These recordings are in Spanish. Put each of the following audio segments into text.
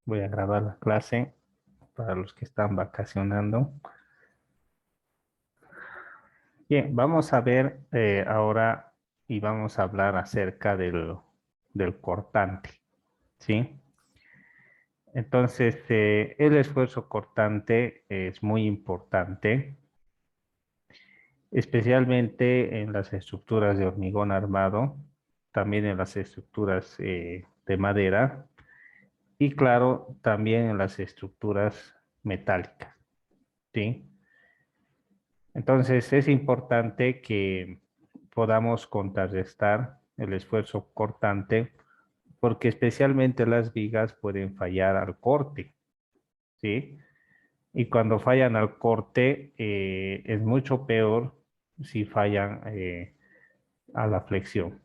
Voy a grabar la clase para los que están vacacionando. Bien, vamos a ver ahora y vamos a hablar acerca del cortante, ¿sí? Entonces, el esfuerzo cortante es muy importante, especialmente en las estructuras de hormigón armado, también en las estructuras de madera y, claro, también en las estructuras metálicas, ¿sí? Entonces es importante que podamos contrarrestar el esfuerzo cortante porque especialmente las vigas pueden fallar al corte, ¿sí? Y cuando fallan al corte es mucho peor si fallan a la flexión,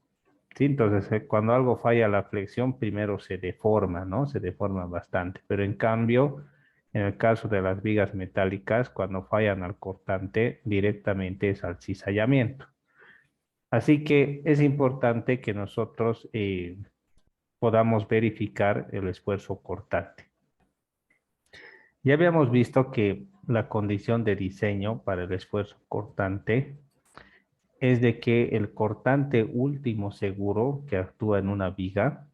¿sí? Entonces cuando algo falla a la flexión primero se deforma, ¿no? Se deforma bastante, pero en cambio en el caso de las vigas metálicas, cuando fallan al cortante, directamente es al cizallamiento. Así que es importante que nosotros podamos verificar el esfuerzo cortante. Ya habíamos visto que la condición de diseño para el esfuerzo cortante es de que el cortante último seguro que actúa en una viga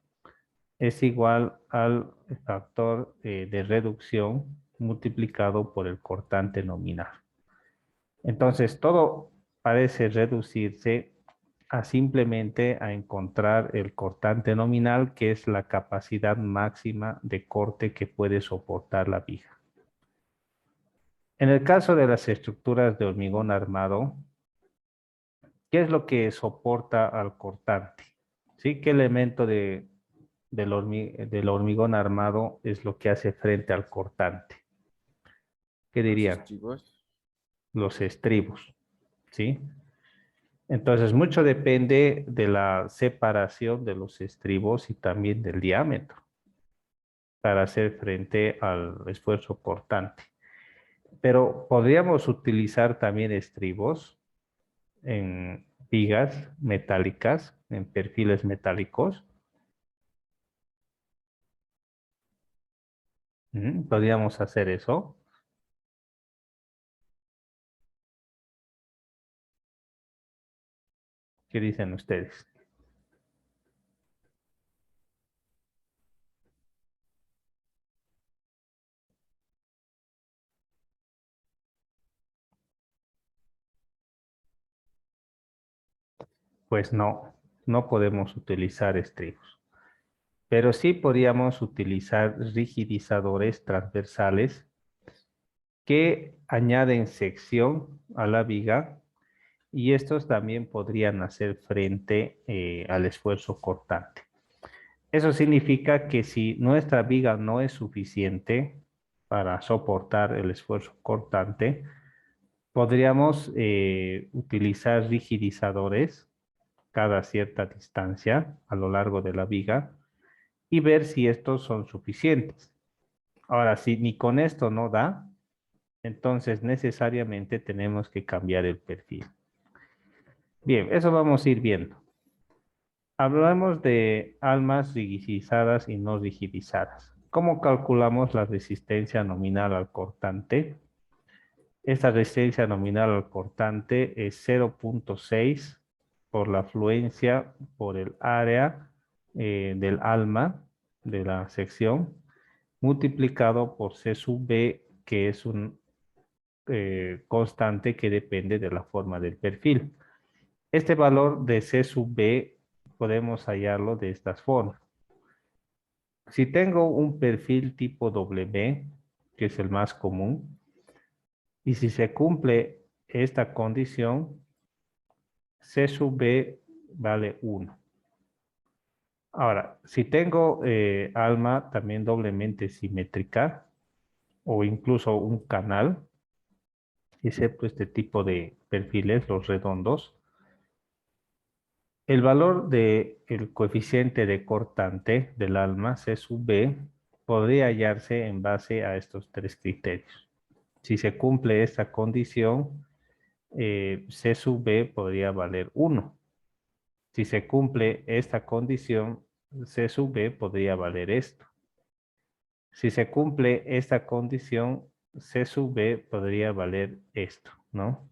es igual al factor de reducción multiplicado por el cortante nominal. Entonces, todo parece reducirse a simplemente a encontrar el cortante nominal, que es la capacidad máxima de corte que puede soportar la viga. En el caso de las estructuras de hormigón armado, ¿qué es lo que soporta al cortante? ¿Sí? ¿Qué elemento del hormigón armado es lo que hace frente al cortante? ¿Qué Los dirían? estribos. Los estribos, ¿sí? Entonces, mucho depende de la separación de los estribos y también del diámetro para hacer frente al esfuerzo cortante. Pero podríamos utilizar también estribos en vigas metálicas, en perfiles metálicos. Podríamos hacer eso. ¿Qué dicen ustedes? Pues no, no podemos utilizar estribos. Pero sí podríamos utilizar rigidizadores transversales que añaden sección a la viga y estos también podrían hacer frente al esfuerzo cortante. Eso significa que si nuestra viga no es suficiente para soportar el esfuerzo cortante, podríamos utilizar rigidizadores cada cierta distancia a lo largo de la viga y ver si estos son suficientes. Ahora, si ni con esto no da, entonces necesariamente tenemos que cambiar el perfil. Bien, eso vamos a ir viendo. Hablamos de almas rigidizadas y no rigidizadas. ¿Cómo calculamos la resistencia nominal al cortante? Esta resistencia nominal al cortante es 0,6 por la afluencia por el área del alma de la sección, multiplicado por C sub B, que es un constante que depende de la forma del perfil. Este valor de C sub B podemos hallarlo de estas formas. Si tengo un perfil tipo W, que es el más común, y si se cumple esta condición, C sub B vale 1. Ahora, si tengo alma también doblemente simétrica o incluso un canal, excepto este tipo de perfiles, los redondos, el valor del coeficiente de cortante del alma, C sub B, podría hallarse en base a estos tres criterios. Si se cumple esta condición, C sub B podría valer 1. Si se cumple esta condición, C sub B podría valer esto. Si se cumple esta condición, C sub B podría valer esto, ¿no?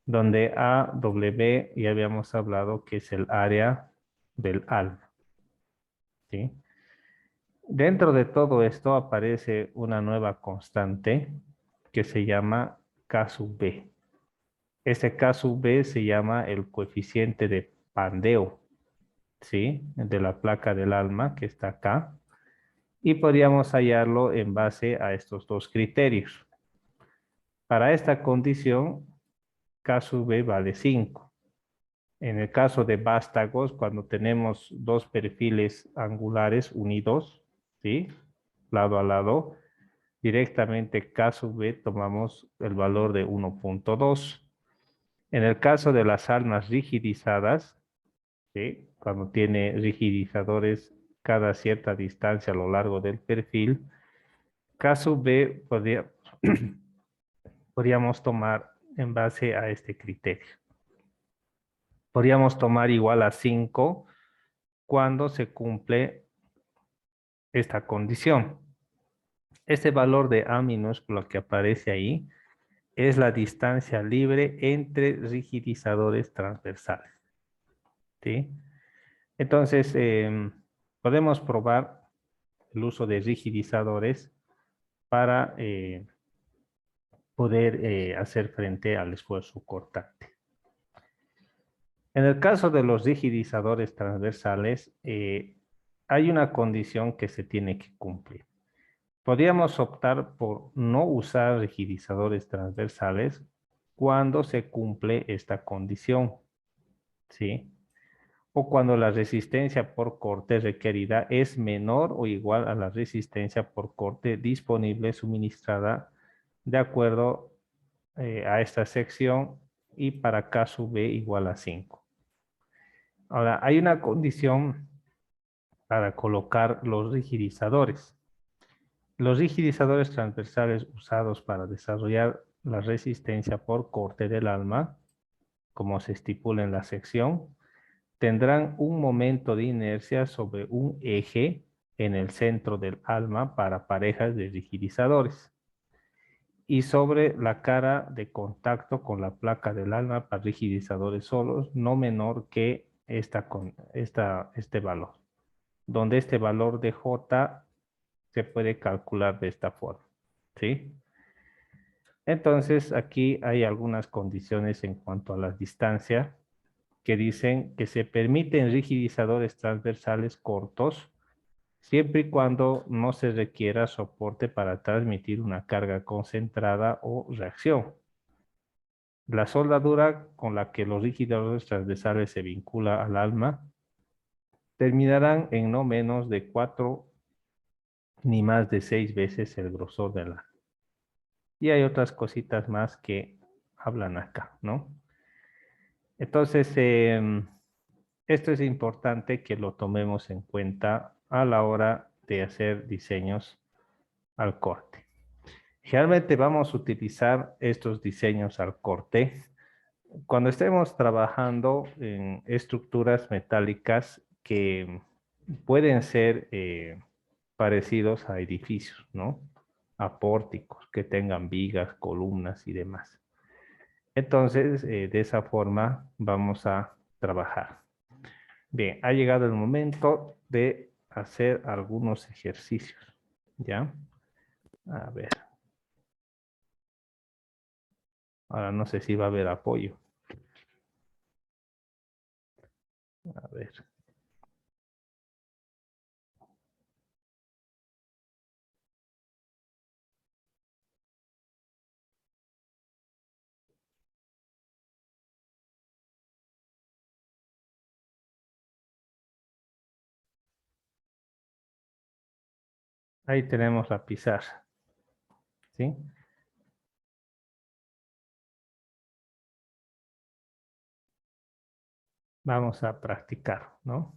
Donde AW ya habíamos hablado que es el área del alma, ¿sí? Dentro de todo esto aparece una nueva constante que se llama K sub B. Este K sub B se llama el coeficiente de pandeo, ¿sí? De la placa del alma que está acá. Y podríamos hallarlo en base a estos dos criterios. Para esta condición, K sub B vale 5. En el caso de vástagos, cuando tenemos dos perfiles angulares unidos, ¿sí? Lado a lado, directamente K sub B tomamos el valor de 1.2. En el caso de las almas rigidizadas, ¿sí? Cuando tiene rigidizadores cada cierta distancia a lo largo del perfil, K sub B podríamos tomar en base a este criterio. Podríamos tomar igual a 5 cuando se cumple esta condición. Este valor de A minúsculo que aparece ahí es la distancia libre entre rigidizadores transversales, ¿sí? Entonces, podemos probar el uso de rigidizadores para poder hacer frente al esfuerzo cortante. En el caso de los rigidizadores transversales, hay una condición que se tiene que cumplir. Podríamos optar por no usar rigidizadores transversales cuando se cumple esta condición, ¿sí? O cuando la resistencia por corte requerida es menor o igual a la resistencia por corte disponible suministrada de acuerdo a esta sección y para K sub B igual a 5. Ahora, hay una condición para colocar los rigidizadores. Los rigidizadores transversales usados para desarrollar la resistencia por corte del alma, como se estipula en la sección, tendrán un momento de inercia sobre un eje en el centro del alma para parejas de rigidizadores y sobre la cara de contacto con la placa del alma para rigidizadores solos no menor que este valor, donde este valor de J se puede calcular de esta forma, ¿sí? Entonces, aquí hay algunas condiciones en cuanto a la distancia que dicen que se permiten rigidizadores transversales cortos siempre y cuando no se requiera soporte para transmitir una carga concentrada o reacción. La soldadura con la que los rigidizadores transversales se vincula al alma terminarán en no menos de 4 ni más de 6 veces el grosor del alma. Y hay otras cositas más que hablan acá, ¿no? Entonces, esto es importante que lo tomemos en cuenta a la hora de hacer diseños al corte. Generalmente vamos a utilizar estos diseños al corte cuando estemos trabajando en estructuras metálicas que pueden ser parecidos a edificios, ¿no? A pórticos que tengan vigas, columnas y demás. Entonces, de esa forma vamos a trabajar. Bien, ha llegado el momento de hacer algunos ejercicios, ¿ya? A ver, ahora no sé si va a haber apoyo. A ver, ahí tenemos la pizarra, ¿sí? Vamos a practicar, ¿no?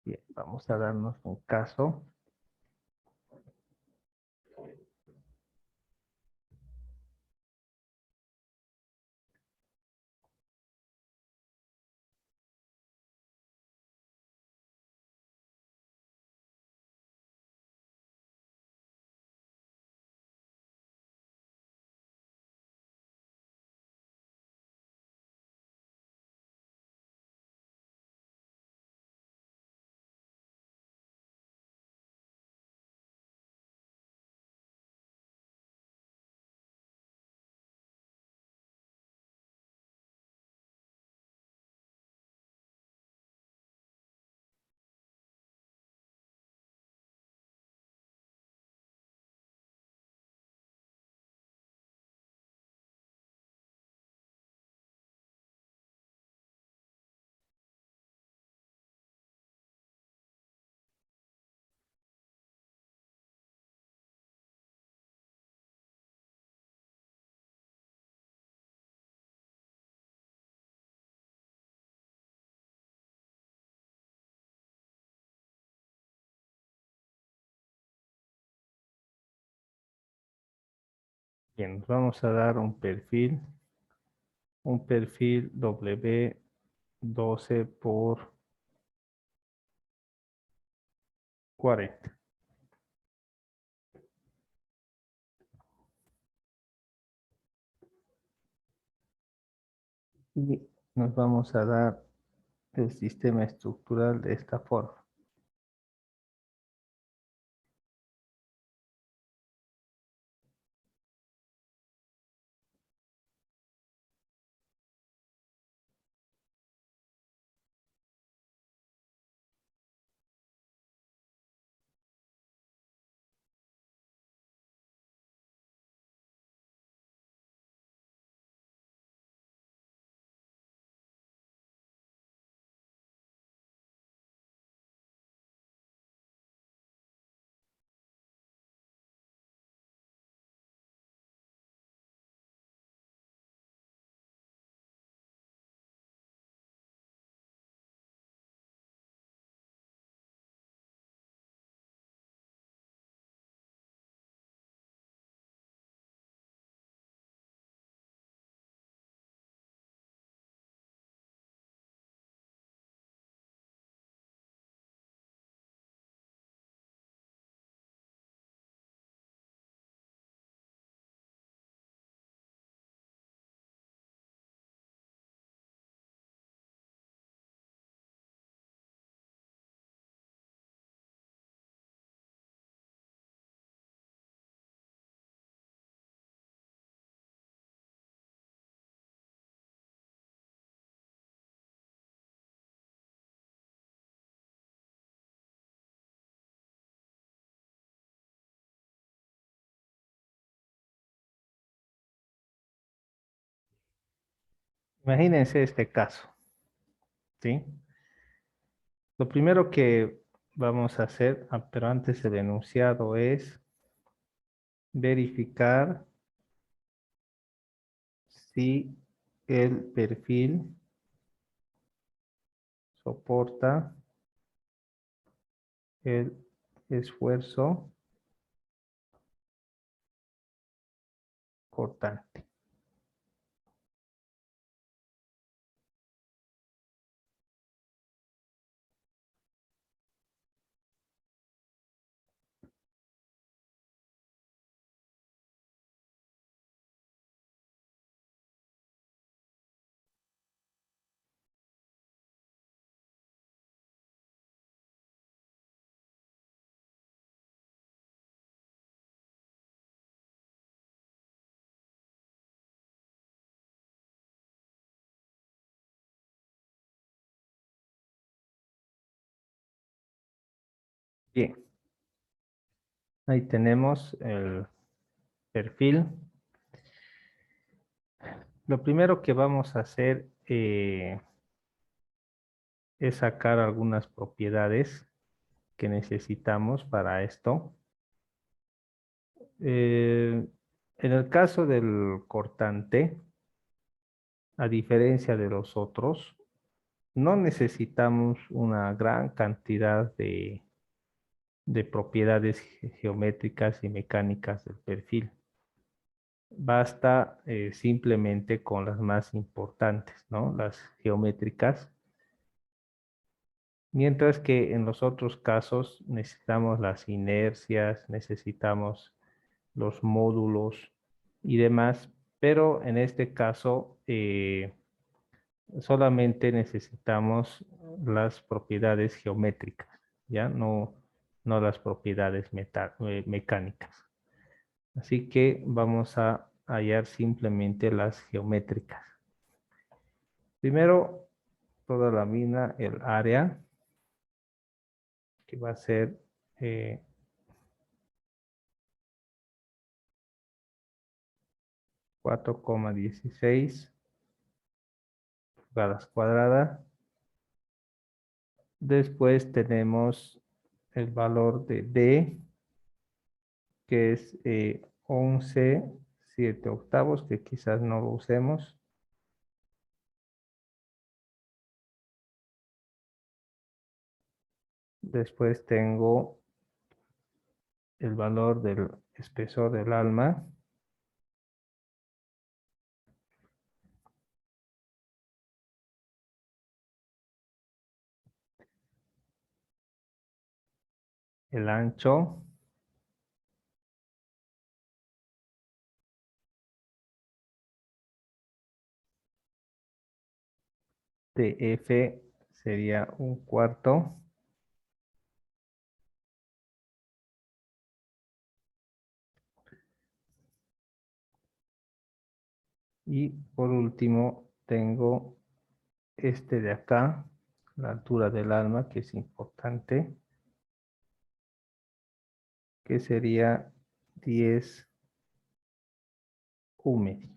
Bien, vamos a darnos un caso. Bien, nos vamos a dar un perfil W12 por 40. Y nos vamos a dar el sistema estructural de esta forma. Imagínense este caso, ¿sí? Lo primero que vamos a hacer, pero antes del enunciado, es verificar si el perfil soporta el esfuerzo cortante. Bien, ahí tenemos el perfil. Lo primero que vamos a hacer es sacar algunas propiedades que necesitamos para esto. En el caso del cortante, a diferencia de los otros, no necesitamos una gran cantidad de propiedades geométricas y mecánicas del perfil. Basta simplemente con las más importantes, ¿no? Las geométricas. Mientras que en los otros casos necesitamos las inercias, necesitamos los módulos y demás, pero en este caso solamente necesitamos las propiedades geométricas, ¿ya? No las propiedades mecánicas. Así que vamos a hallar simplemente las geométricas. Primero, toda la mina, el área, que va a ser 4,16 pulgadas cuadradas. Después tenemos el valor de D, que es 11/7 que quizás no lo usemos. Después tengo el valor del espesor del alma, el ancho de F sería 1/4. Y por último tengo este de acá, la altura del alma, que es importante, que sería 10 húmedos.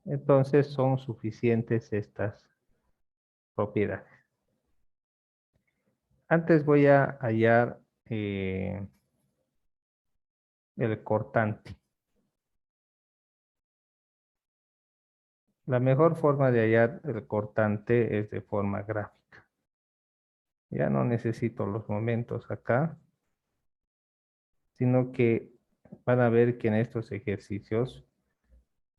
Entonces son suficientes estas propiedades. Antes voy a hallar el cortante. La mejor forma de hallar el cortante es de forma gráfica. Ya no necesito los momentos acá, sino que van a ver que en estos ejercicios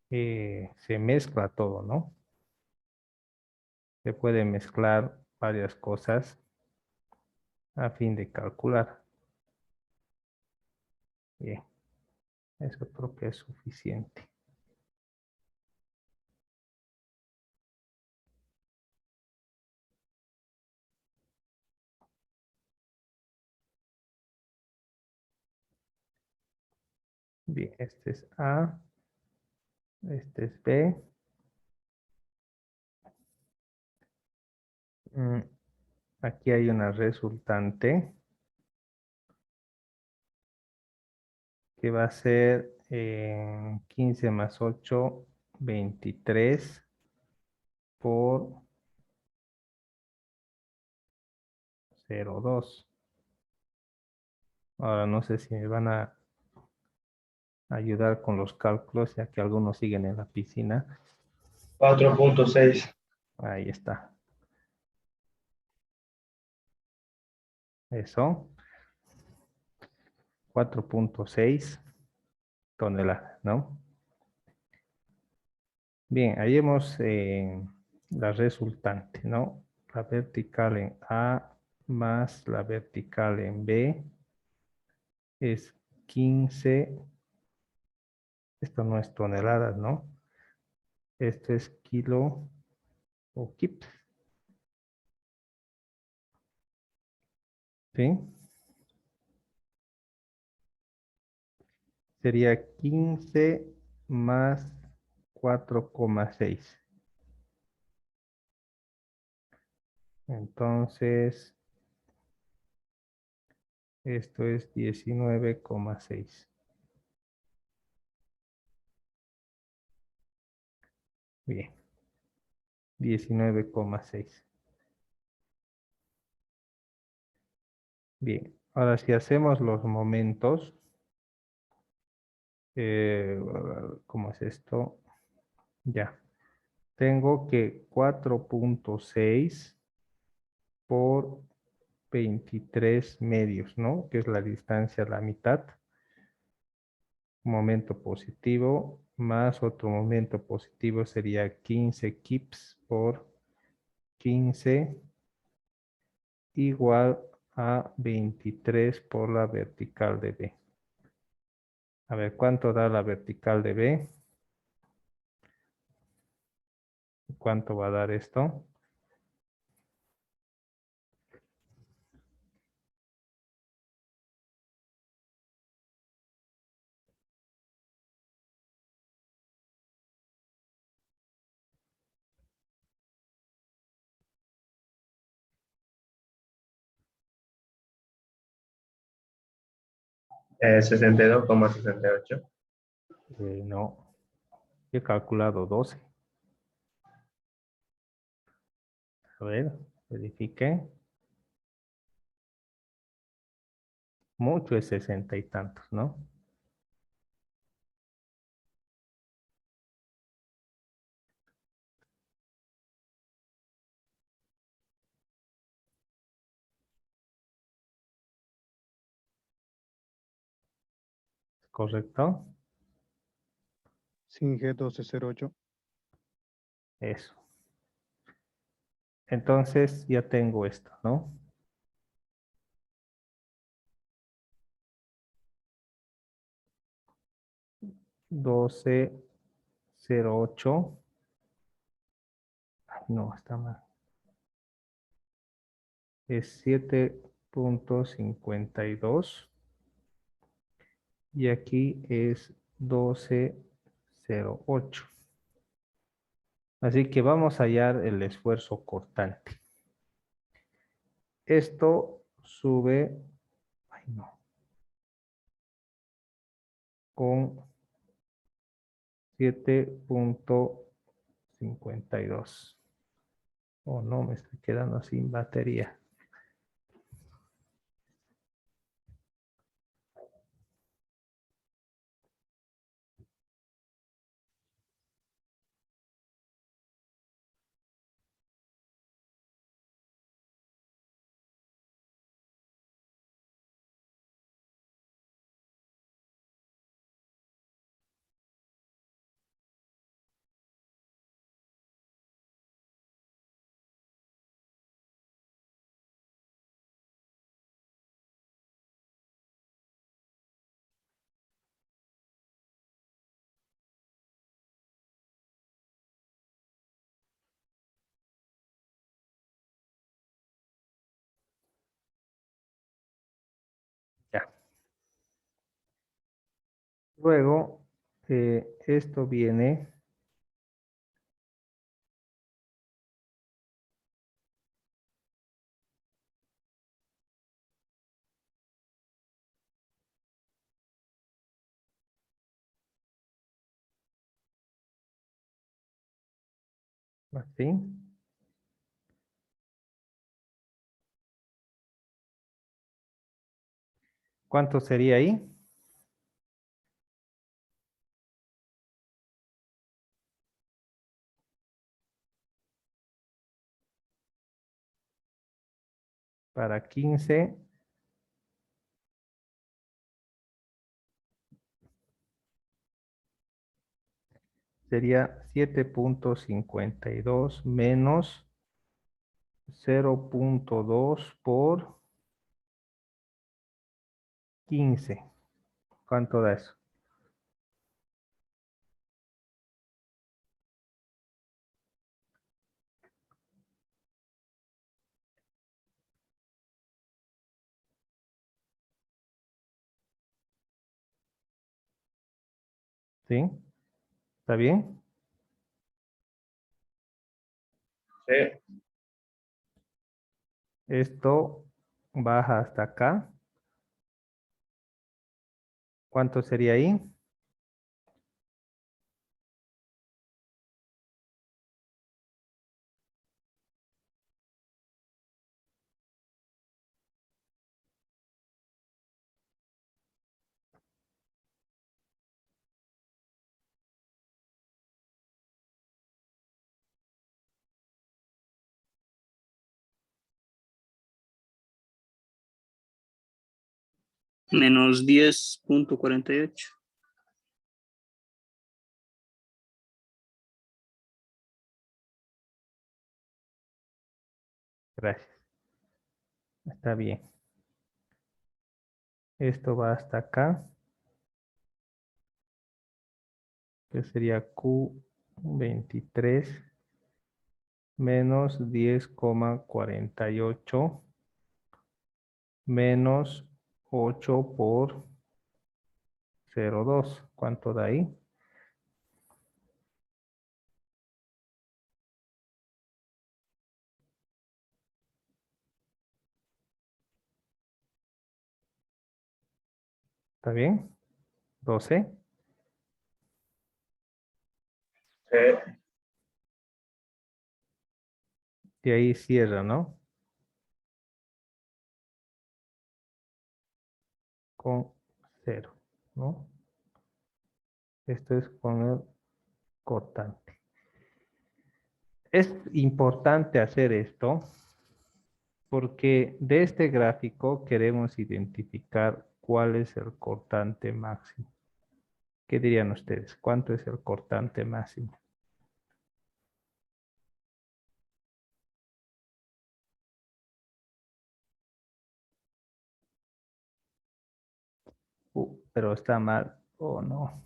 se mezcla todo, ¿no? Se puede mezclar varias cosas a fin de calcular. Bien, eso creo que es suficiente. Bien, este es A, este es B. Aquí hay una resultante que va a ser 15 más 8, 23 por 0,2. Ahora no sé si me van a ayudar con los cálculos, ya que algunos siguen en la piscina. 4.6. Ahí está. Eso. 4.6 toneladas, ¿no? Bien, ahí hemos la resultante, ¿no? La vertical en A más la vertical en B es 15. Esto no es toneladas, ¿no? Esto es kilo o kips, ¿sí? Sería 15 más 4,6. Entonces, esto es 19,6. Bien, 19,6. Bien, ahora si hacemos los momentos, ¿cómo es esto? Ya, tengo que 4.6 por 23 medios, ¿no? Que es la distancia a la mitad. Momento positivo más otro momento positivo sería 15 kips por 15 igual a 23 por la vertical de B. A ver, ¿cuánto da la vertical de B? ¿Cuánto va a dar esto? Sesenta y dos coma sesenta y ocho. No, he calculado 12. A ver, verifique. Mucho es 60 y tantos, ¿no? ¿Correcto? Sin G1208. Eso. Entonces ya tengo esto, ¿no? 12,08. Ay, no, está mal. Es 7,52. Y aquí es 12,08. Así que vamos a hallar el esfuerzo cortante. Esto sube, ay no, con 7,52. Oh no, me estoy quedando sin batería. Ya. Luego, esto viene así. ¿Cuánto sería ahí? Para 15 sería 7,52 menos 0,2 por 15. ¿Cuánto da eso? ¿Sí? ¿Está bien? Sí. Esto baja hasta acá. ¿Cuánto sería ahí? Menos 10,48. Gracias. Está bien. Esto va hasta acá, que sería Q23 menos 10,48 menos 8 por 0,2. ¿Cuánto da ahí? ¿Está bien? 12. Sí. Y ahí cierra, ¿no? Con 0, ¿no? Esto es con el cortante. Es importante hacer esto porque de este gráfico queremos identificar cuál es el cortante máximo. ¿Qué dirían ustedes? ¿Cuánto es el cortante máximo? Pero está mal. Oh, no.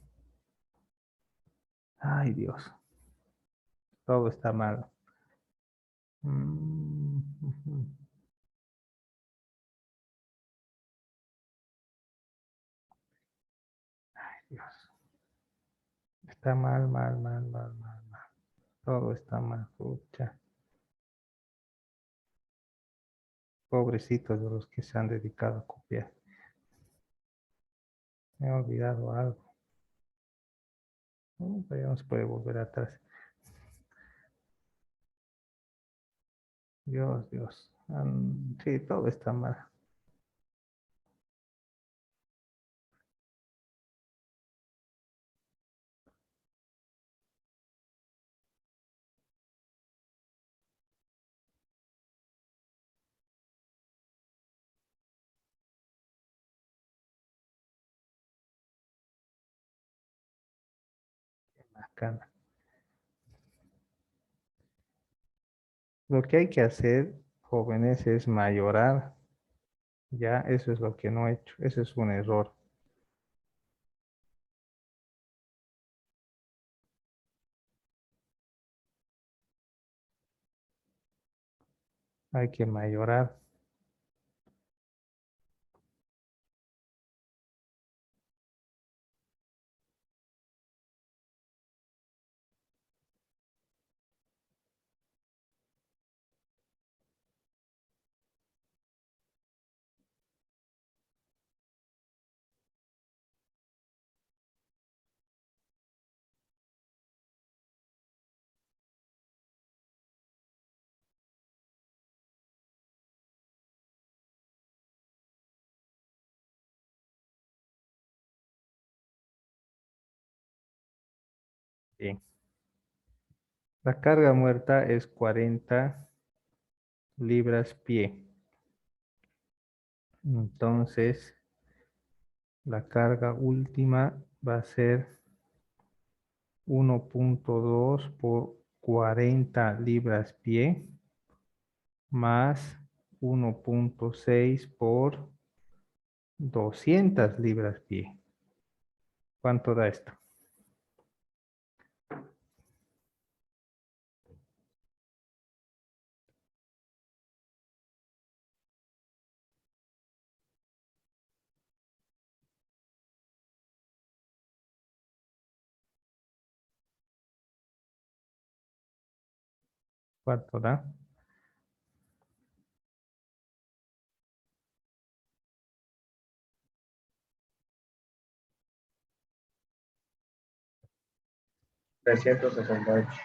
Ay, Dios. Todo está mal. Ujú. Dios. Está mal, mal, mal, mal, mal, mal. Todo está mal, pucha. Pobrecitos de los que se han dedicado a copiar. Me he olvidado algo. Pero ya no se puede volver atrás. Dios, Dios. Sí, todo está mal. Bacana. Lo que hay que hacer, jóvenes, es mayorar. Ya, eso es lo que no he hecho. Eso es un error. Hay que mayorar. Bien. La carga muerta es 40 libras pie. Entonces, la carga última va a ser 1.2 por 40 libras pie más 1.6 por 200 libras pie. ¿Cuánto da esto? ¿Cuánto da? Trescientos sesenta y ocho.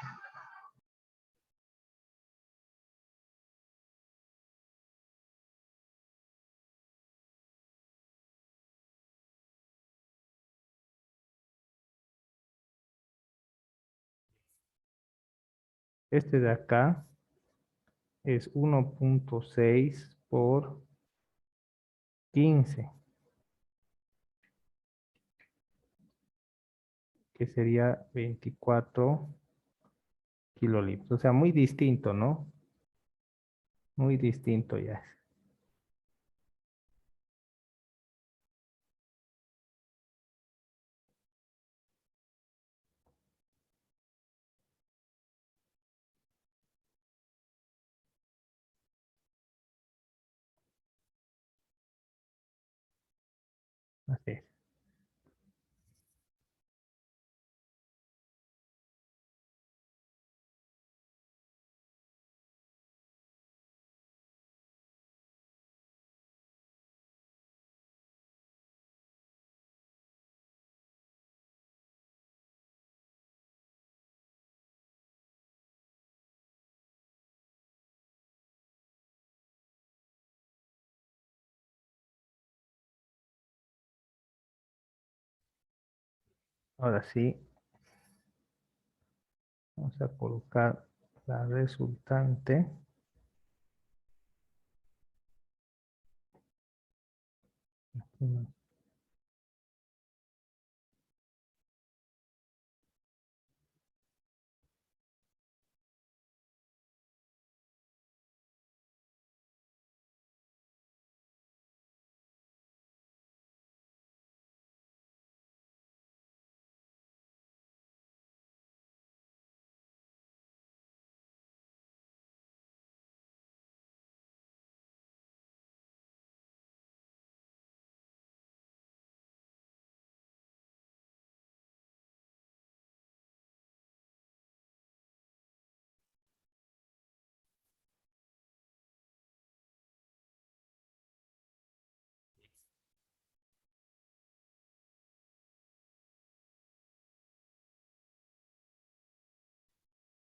Este de acá es 1.6 por 15, que sería 24 kilolitros. O sea, muy distinto, ¿no? Muy distinto ya. Así es. Ahora sí, vamos a colocar la resultante.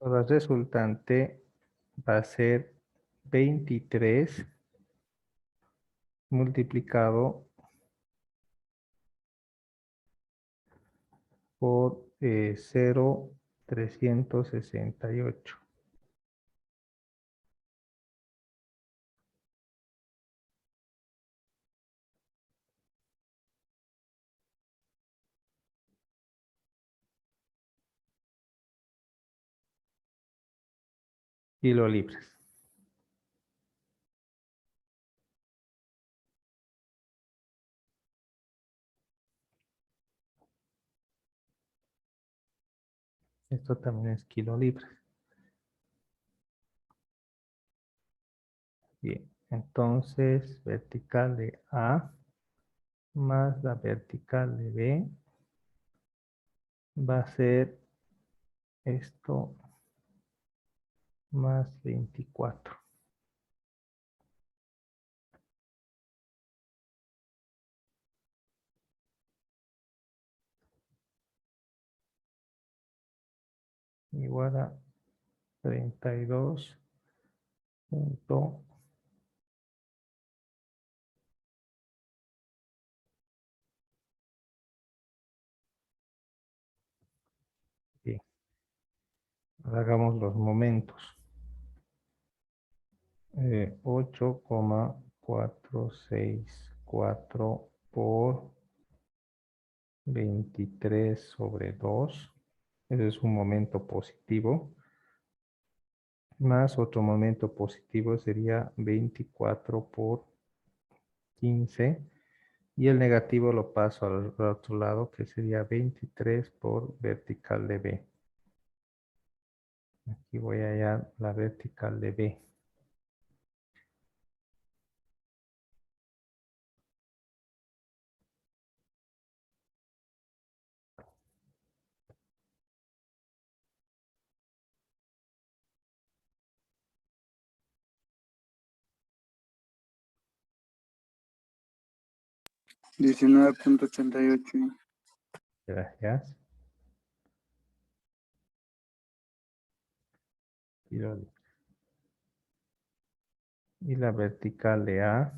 La resultante va a ser 23 multiplicado por 0,368. Kilolibras. Esto también es kilolibras. Bien, entonces vertical de A más la vertical de B va a ser esto más 24. Igual a 32 punto. Bien, ahora hagamos los momentos. 8,464 por 23 sobre 2. Ese es un momento positivo. Más otro momento positivo sería 24 por 15. Y el negativo lo paso al otro lado, que sería 23 por vertical de B. Aquí voy a hallar la vertical de B. Diecinueve punto ochenta y ocho. Gracias. Y la vertical de A.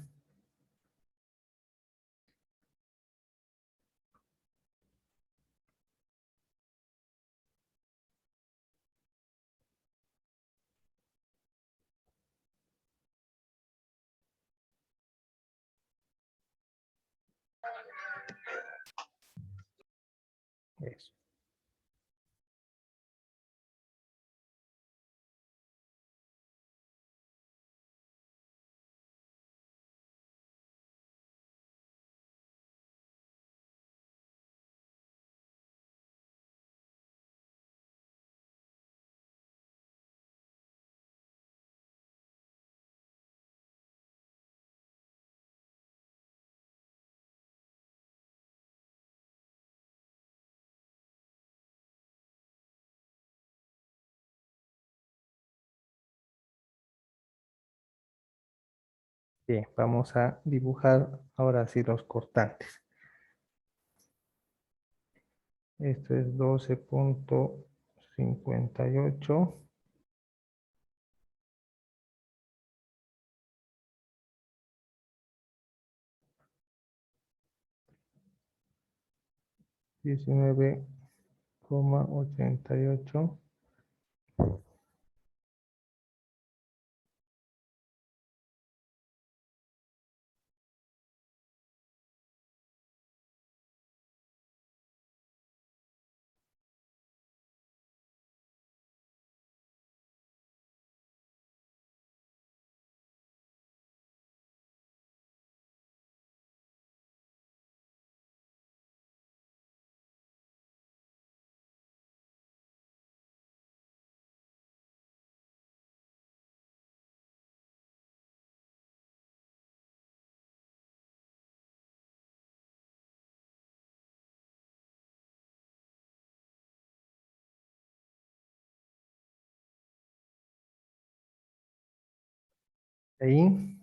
Eso. Bien, vamos a dibujar ahora sí los cortantes. Esto es 12,58. 19,88. Ahí,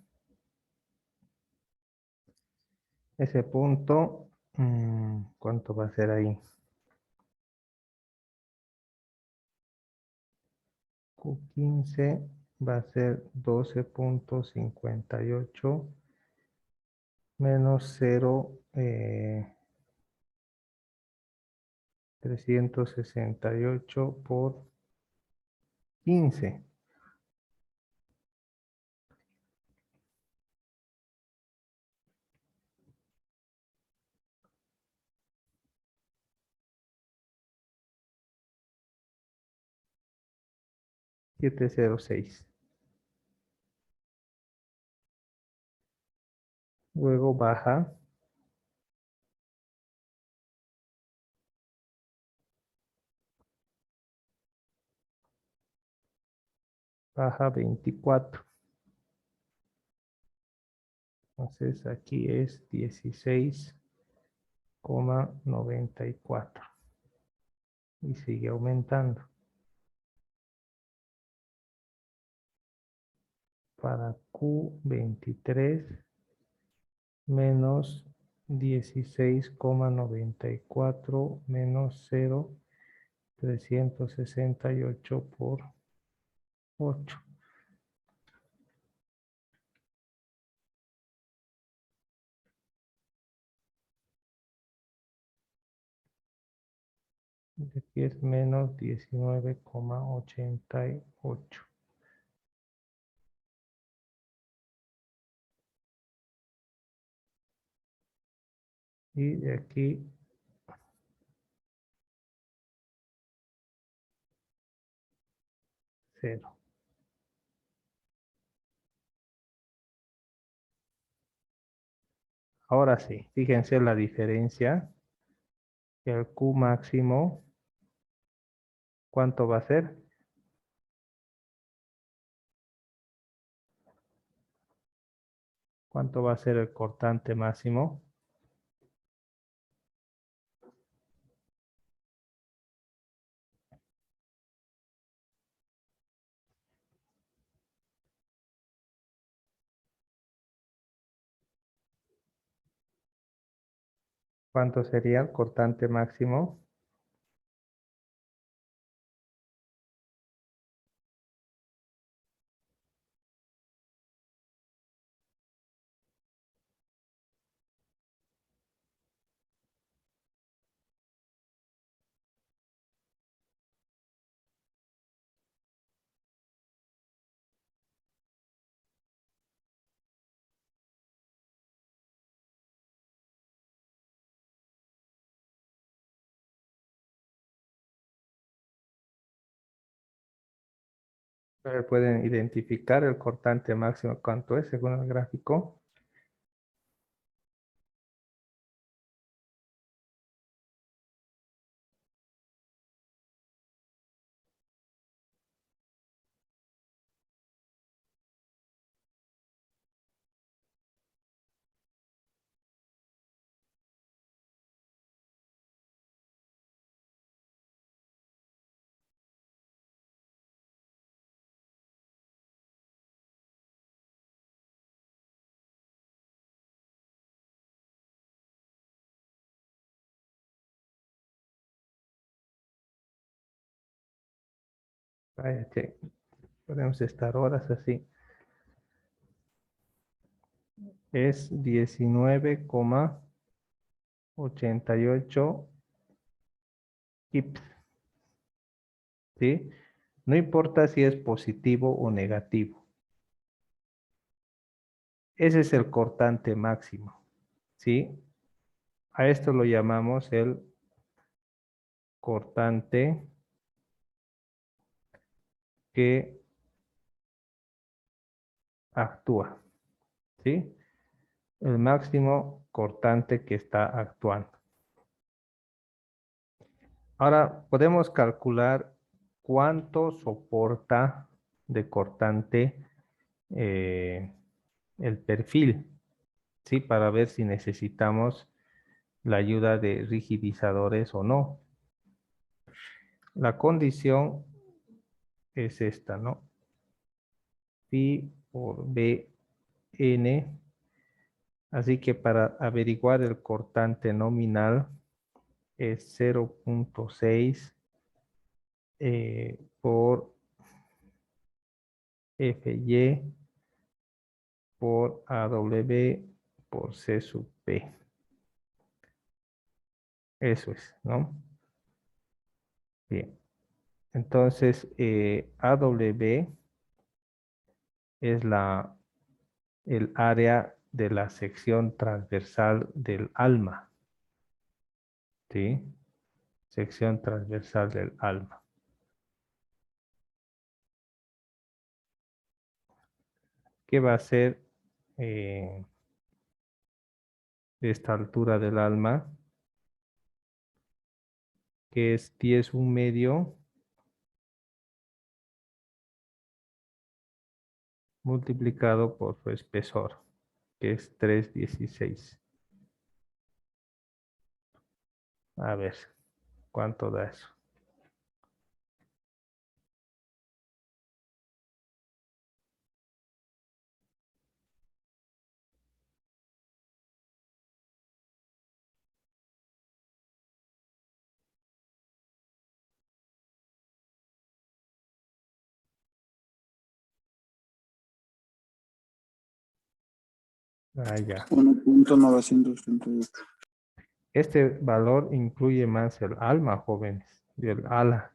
ese punto, ¿cuánto va a ser ahí? Q15 va a ser 12.58 menos 0, 368 por 15. $706. Luego baja baja 24. Entonces aquí es 16,94 y sigue aumentando. Para Q23 menos 16,94 menos 0,368 por 8. Y aquí es menos 19,88. Y de aquí 0. Ahora sí, fíjense la diferencia. El Q máximo, ¿cuánto va a ser? ¿Cuánto va a ser el cortante máximo? ¿Cuánto sería el cortante máximo? A ver, pueden identificar el cortante máximo, ¿cuánto es según el gráfico? Vaya que podemos estar horas así. Es 19,88 kips, ¿sí? No importa si es positivo o negativo. Ese es el cortante máximo, ¿sí? A esto lo llamamos el cortante que actúa, ¿sí? El máximo cortante que está actuando. Ahora podemos calcular cuánto soporta de cortante el perfil, ¿sí? Para ver si necesitamos la ayuda de rigidizadores o no. La condición es esta, ¿no? Pi por Bn. Así que para averiguar el cortante nominal es 0.6 por FY por AW por C sub P. Eso es, ¿no? Bien. Entonces, AW es el área de la sección transversal del alma. ¿Sí? Sección transversal del alma. ¿Qué va a ser esta altura del alma? Que es 10⁻² multiplicado por su espesor, que es 3,16. A ver, ¿cuánto da eso? Ah, ya. 1.938. Este valor incluye más el alma, jóvenes, y el ala.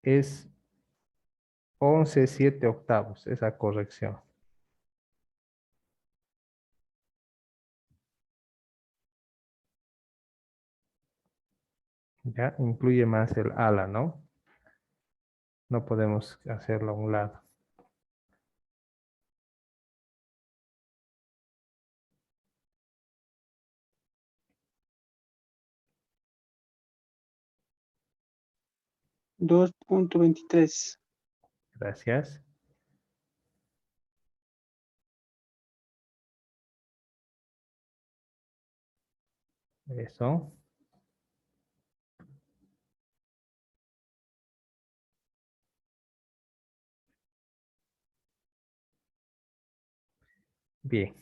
Es 11,7/8, esa corrección. Ya, incluye más el ala, ¿no? No podemos hacerlo a un lado. $2.23. Gracias. Eso. Bien.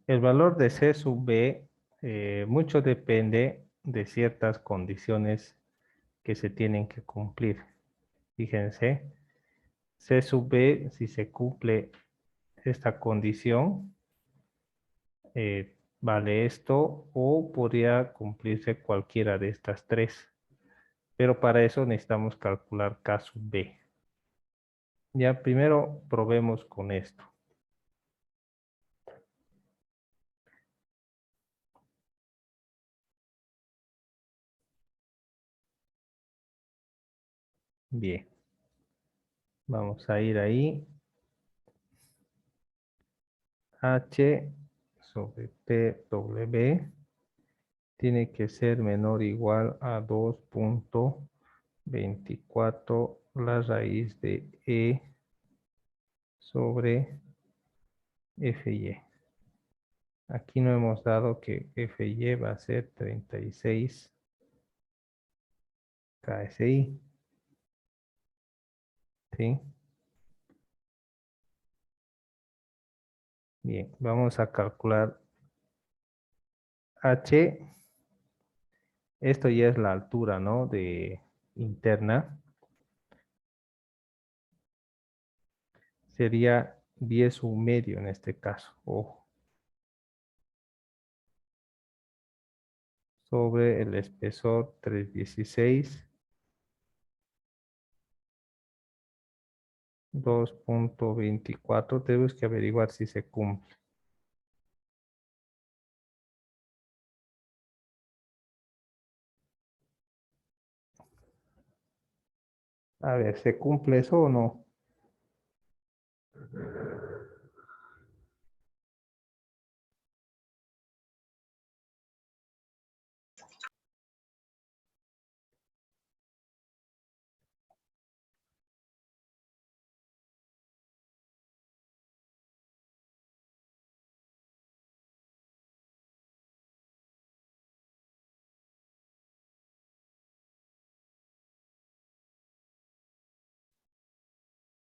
El valor de C sub B mucho depende de ciertas condiciones que se tienen que cumplir. Fíjense, C sub B, si se cumple esta condición, vale esto, o podría cumplirse cualquiera de estas tres. Pero para eso necesitamos calcular K sub B. Ya primero probemos con esto. Bien. Vamos a ir ahí. H sobre PW tiene que ser menor o igual a 2.24 la raíz de E sobre FY. Aquí no hemos dado que FY va a ser 36 KSI. ¿Sí? Bien, vamos a calcular H. Esto ya es la altura, ¿no? De interna. Sería 10⁻² en este caso. Ojo. Sobre el espesor 3,16. 2.24. Tenemos que averiguar si se cumple. A ver, ¿se cumple eso o no?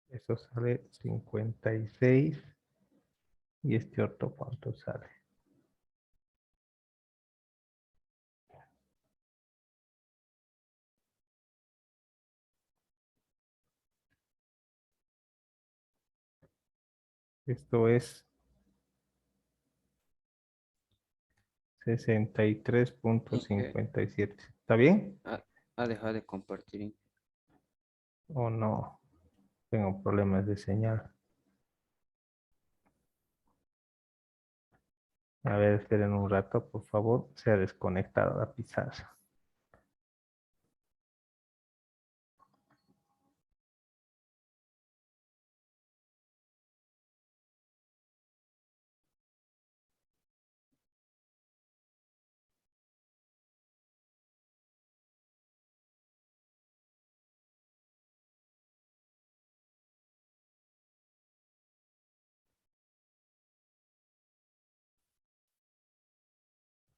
Eso sale 56. ¿Y este otro cuánto sale? Esto es 63.57. ¿Está bien? Ha dejado de compartir. ¿O no? Tengo problemas de señal. A ver, esperen un rato, por favor. Se ha desconectado la pizarra.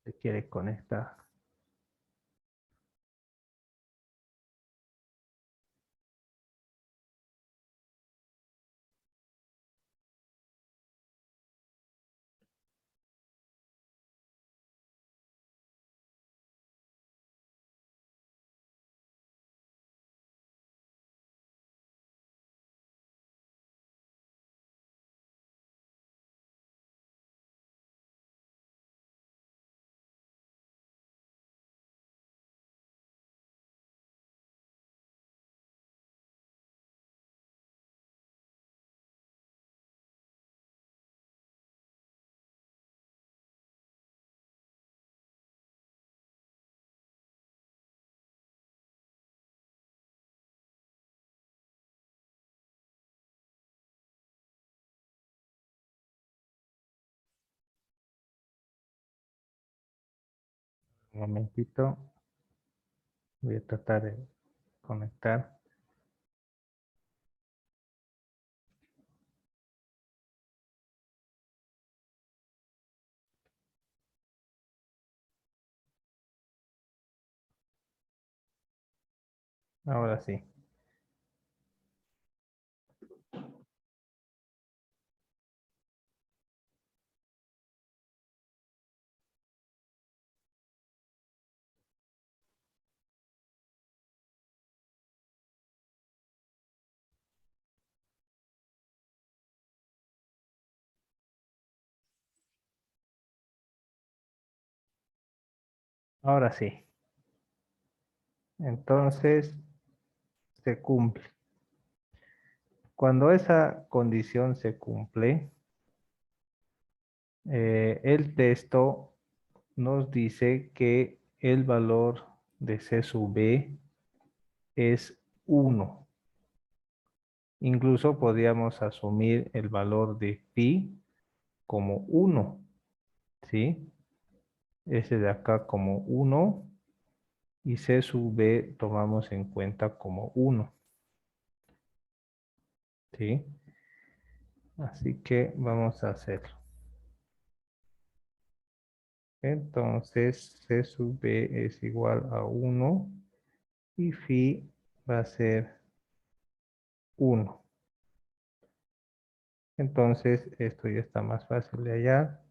Se quiere conectar. Un momentito. Voy a tratar de conectar. Ahora sí. Ahora sí. Entonces, se cumple. Cuando esa condición se cumple, el texto nos dice que el valor de C sub B es 1. Incluso podríamos asumir el valor de phi como 1, ¿sí? Ese de acá como 1 y C sub B tomamos en cuenta como 1, ¿sí? Así que vamos a hacerlo. Entonces C sub B es igual a 1 y phi va a ser 1. Entonces esto ya está más fácil de hallar.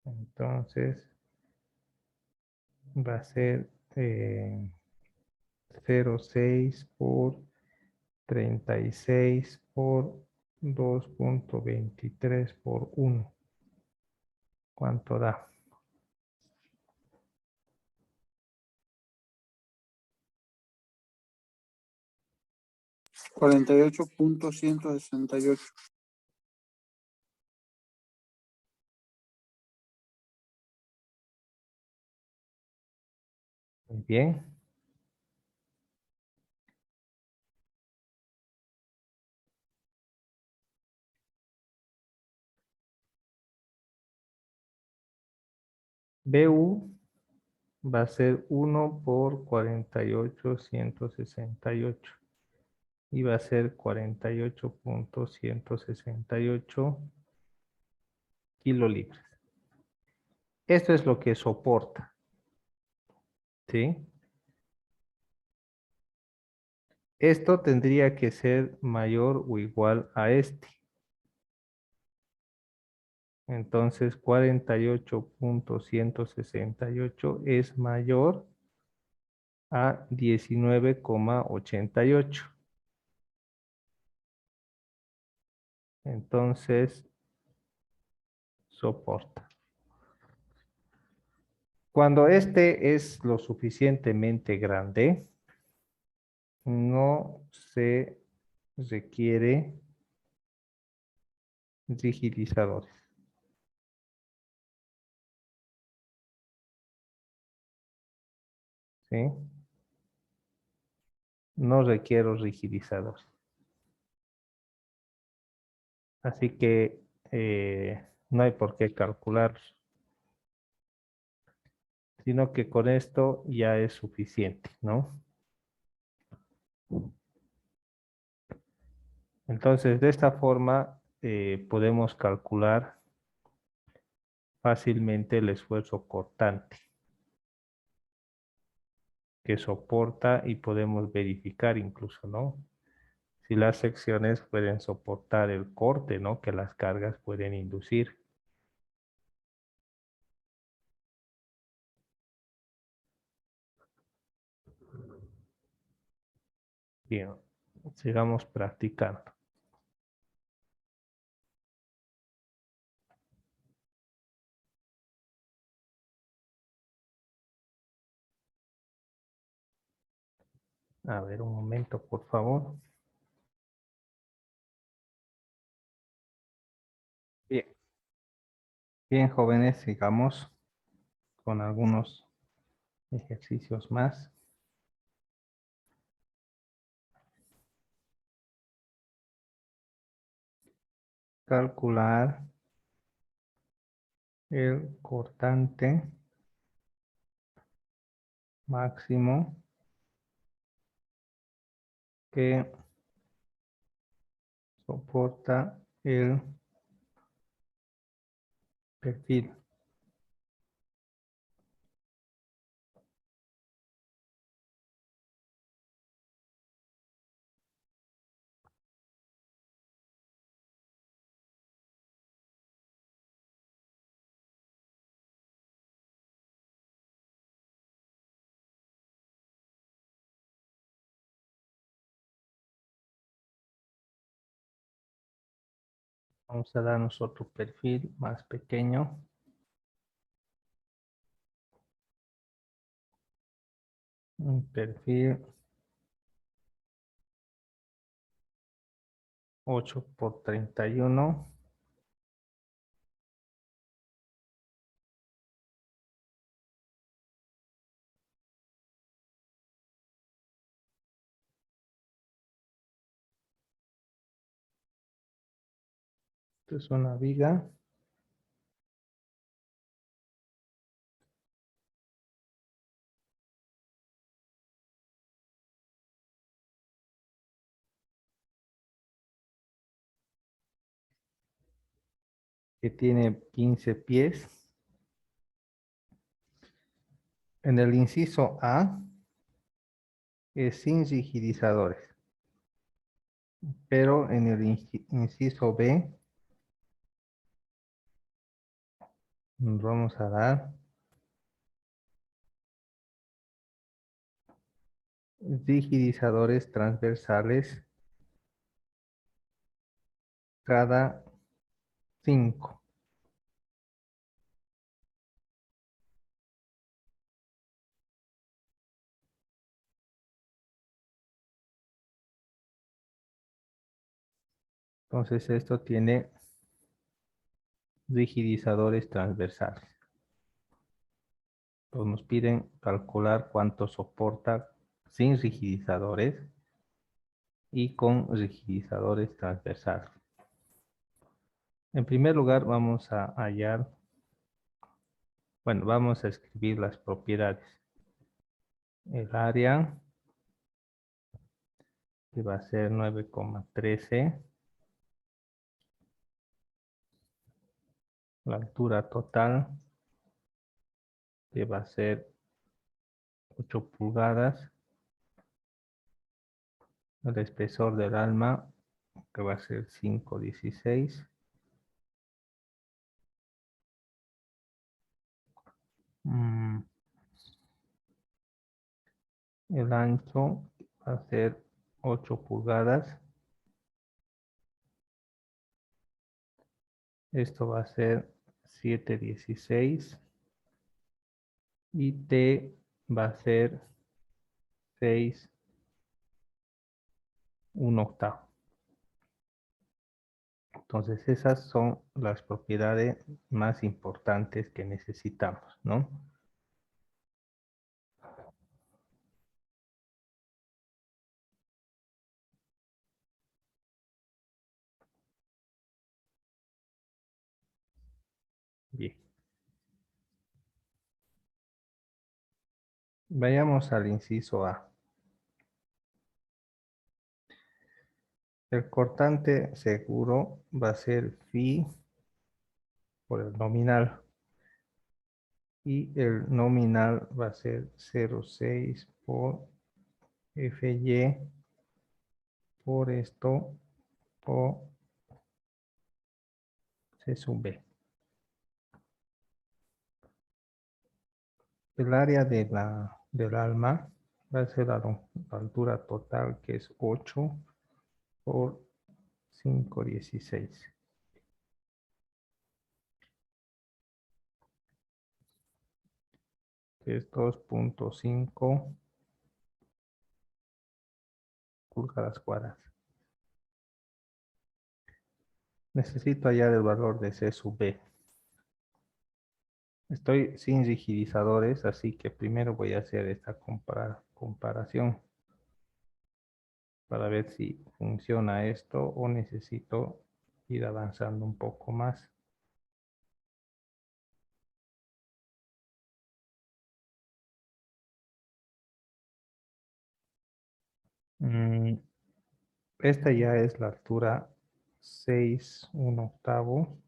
Entonces va a ser 0,6 por 36 por 2.23 por 1. ¿Cuánto da? 48.168. Muy bien. BU va a ser 1 por 48.168 y va a ser 48.168 kilolibras. Esto es lo que soporta, ¿sí? Esto tendría que ser mayor o igual a este. Entonces 48.168 es mayor a 19,88. Entonces, soporta. Cuando este es lo suficientemente grande, no se requiere rigidizadores. ¿Sí? No requiero rigidizadores. Así que no hay por qué calcular, sino que con esto ya es suficiente, ¿no? Entonces, de esta forma podemos calcular fácilmente el esfuerzo cortante que soporta y podemos verificar incluso, ¿no? Si las secciones pueden soportar el corte, ¿no? Que las cargas pueden inducir. Bien, sigamos practicando. A ver, un momento, por favor. Bien, bien, jóvenes, sigamos con algunos ejercicios más. Calcular el cortante máximo que soporta el perfil. Vamos a darnos otro perfil más pequeño. Un perfil 8 por 31. Esto es una viga. Que tiene 15 pies. En el inciso A es sin rigidizadores, pero en el inciso B nos vamos a dar rigidizadores transversales cada 5. Entonces esto tiene rigidizadores transversales. Pues nos piden calcular cuánto soporta sin rigidizadores y con rigidizadores transversales. En primer lugar vamos a hallar, bueno, vamos a escribir las propiedades. El área, que va a ser 9,13. La altura total, que va a ser 8 pulgadas. El espesor del alma, que va a ser 5,16. El ancho va a ser 8 pulgadas. Esto va a ser 7,16. Y T va a ser 6, 1/8. Entonces esas son las propiedades más importantes que necesitamos, ¿no? Bien. Vayamos al inciso A. El cortante seguro va a ser phi por el nominal. Y el nominal va a ser 0,6 por FY por esto o C sub B. El área del alma va a ser la altura total, que es 8 por 5,16. Que es 2,5 pulgadas cuadradas. Necesito hallar el valor de C sub B. Estoy sin rigidizadores, así que primero voy a hacer esta comparación para ver si funciona esto o necesito ir avanzando un poco más. Esta ya es la altura 6, 1/8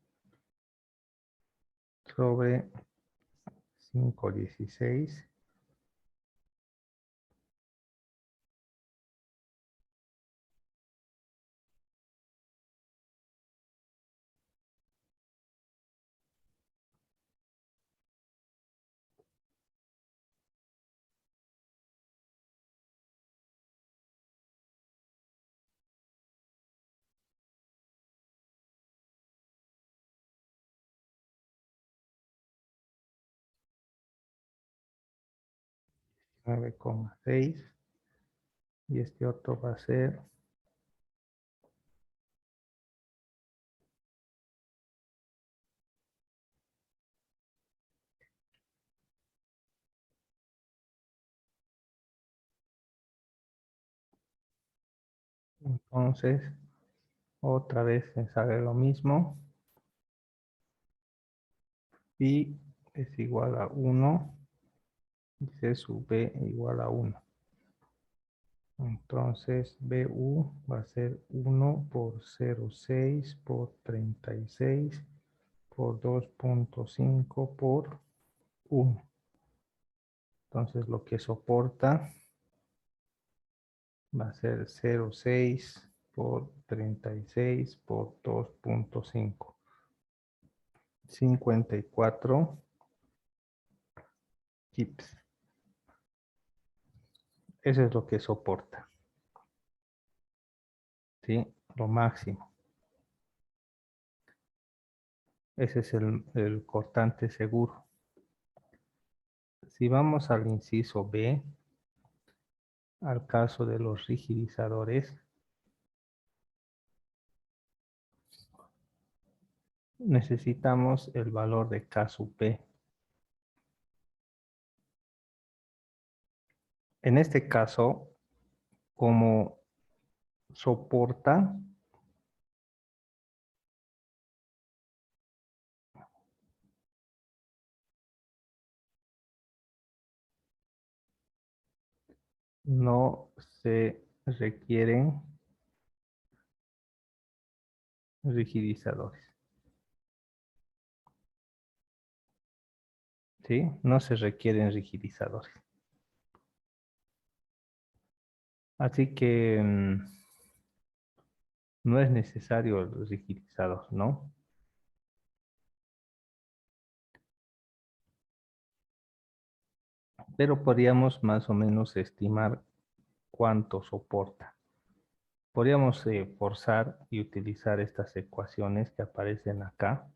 sobre 5,16. Nueve coma seis. Y este otro va a ser entonces otra vez me sale lo mismo. Y es igual a 1 y C sub B igual a 1. Entonces BU va a ser 1 por 0,6 por 36 por 2,5 por 1. Entonces lo que soporta va a ser 0,6 por 36 por 2,5. 54 kips. Eso es lo que soporta. ¿Sí? Lo máximo. Ese es el cortante seguro. Si vamos al inciso B, al caso de los rigidizadores, necesitamos el valor de K sub P. En este caso, como soporta, no se requieren rigidizadores. ¿Sí? No se requieren rigidizadores. Así que no es necesario el rigidizador, ¿no? pero podríamos más o menos estimar cuánto soporta. Podríamos forzar y utilizar estas ecuaciones que aparecen acá.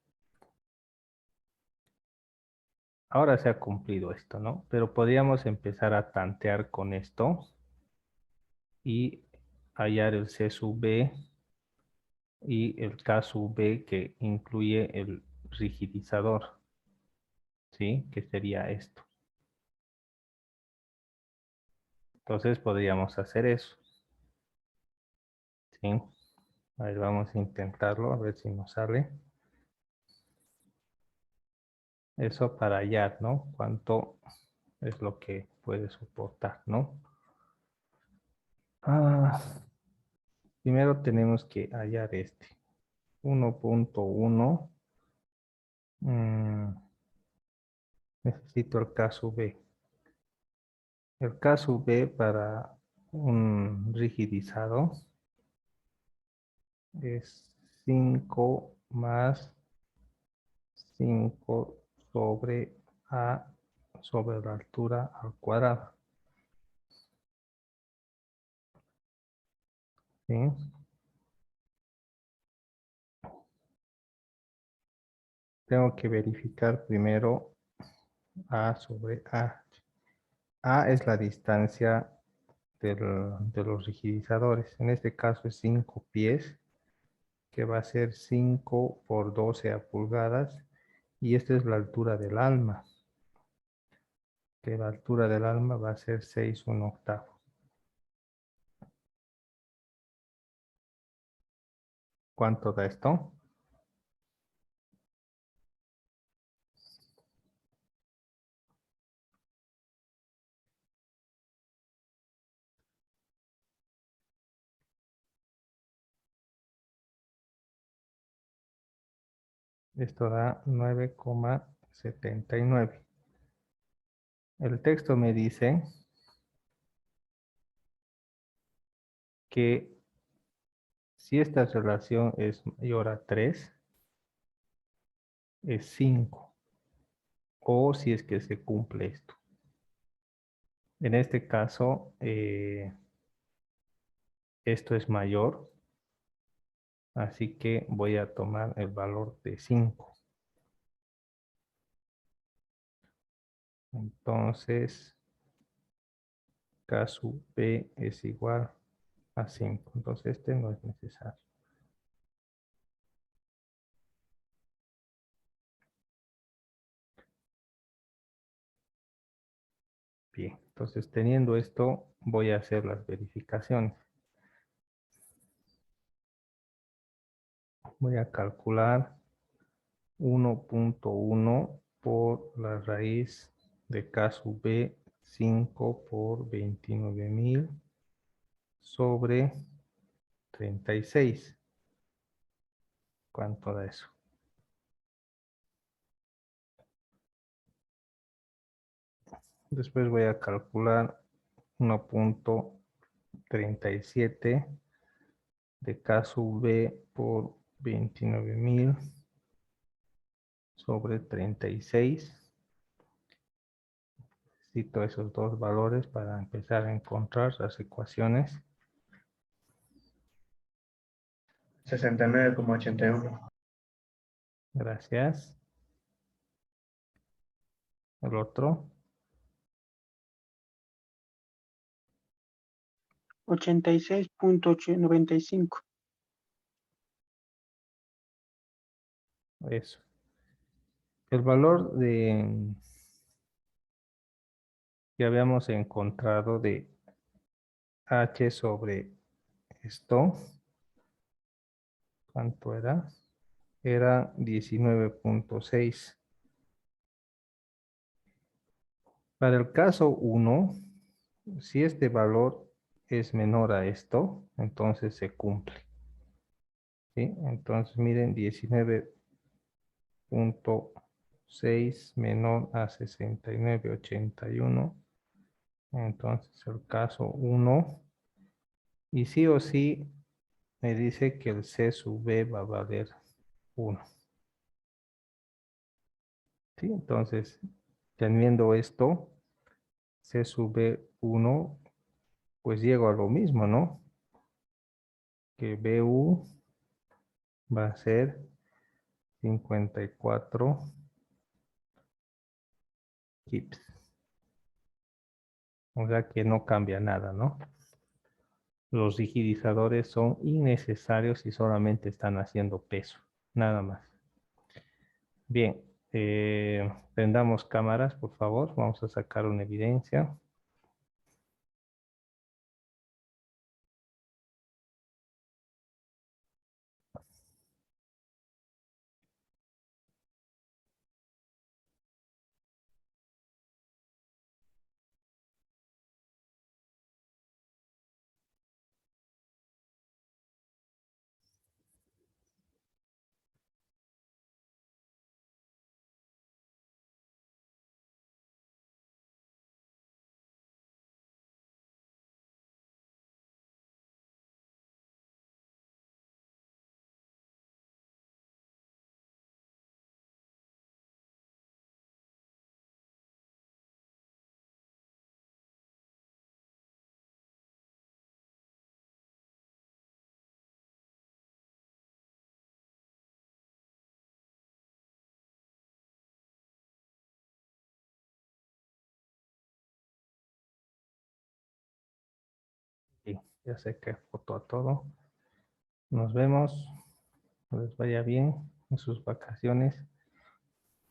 Ahora se ha cumplido esto, ¿no? Pero podríamos empezar a tantear con esto y hallar el C sub B y el K sub B que incluye el rigidizador, ¿sí? Que sería esto. Entonces podríamos hacer eso, ¿sí? A ver, vamos a intentarlo, a ver si nos sale. Eso para hallar, ¿no? Cuánto es lo que puede soportar, ¿no? Primero tenemos que hallar este. 1.1. Necesito el K sub B. El K sub B para un rigidizado es 5 más 5 sobre A sobre la altura al cuadrado. ¿Sí? Tengo que verificar primero A sobre A. A es la distancia de los rigidizadores. En este caso es 5 pies, que va a ser 5 por 12 a pulgadas. Y esta es la altura del alma, que la altura del alma va a ser 6/1/8. ¿Cuánto da esto? Esto da 9,79. El texto me dice que si esta relación es mayor a 3, es 5. O si es que se cumple esto. En este caso, esto es mayor, así que voy a tomar el valor de 5. Entonces, K sub B es igual a 5. Entonces, este no es necesario. Bien, entonces teniendo esto, voy a hacer las verificaciones. Voy a calcular 1.1 por la raíz de K sub B, 5 por 29.000 sobre 36. ¿Cuánto da eso? Después voy a calcular 1.37 de K sub B por 29.000 sobre 36. Necesito esos dos valores para empezar a encontrar las ecuaciones. 69,81. Gracias. El otro. 86.95. Eso. El valor que habíamos encontrado de H sobre esto, ¿cuánto era? Era 19.6. Para el caso 1, si este valor es menor a esto, entonces se cumple. ¿Sí? Entonces miren, 19.6 menor a 69.81. Entonces el caso 1. Y sí o sí me dice que el C sub B va a valer 1. ¿Sí? Entonces, teniendo esto, C sube 1, pues llego a lo mismo, ¿no? Que BU va a ser 54 kips. O sea que no cambia nada, ¿no? Los rigidizadores son innecesarios y solamente están haciendo peso, nada más. Bien, prendamos cámaras, por favor. Vamos a sacar una evidencia. Sí, ya sé que foto a todo. Nos vemos. Que les vaya bien en sus vacaciones.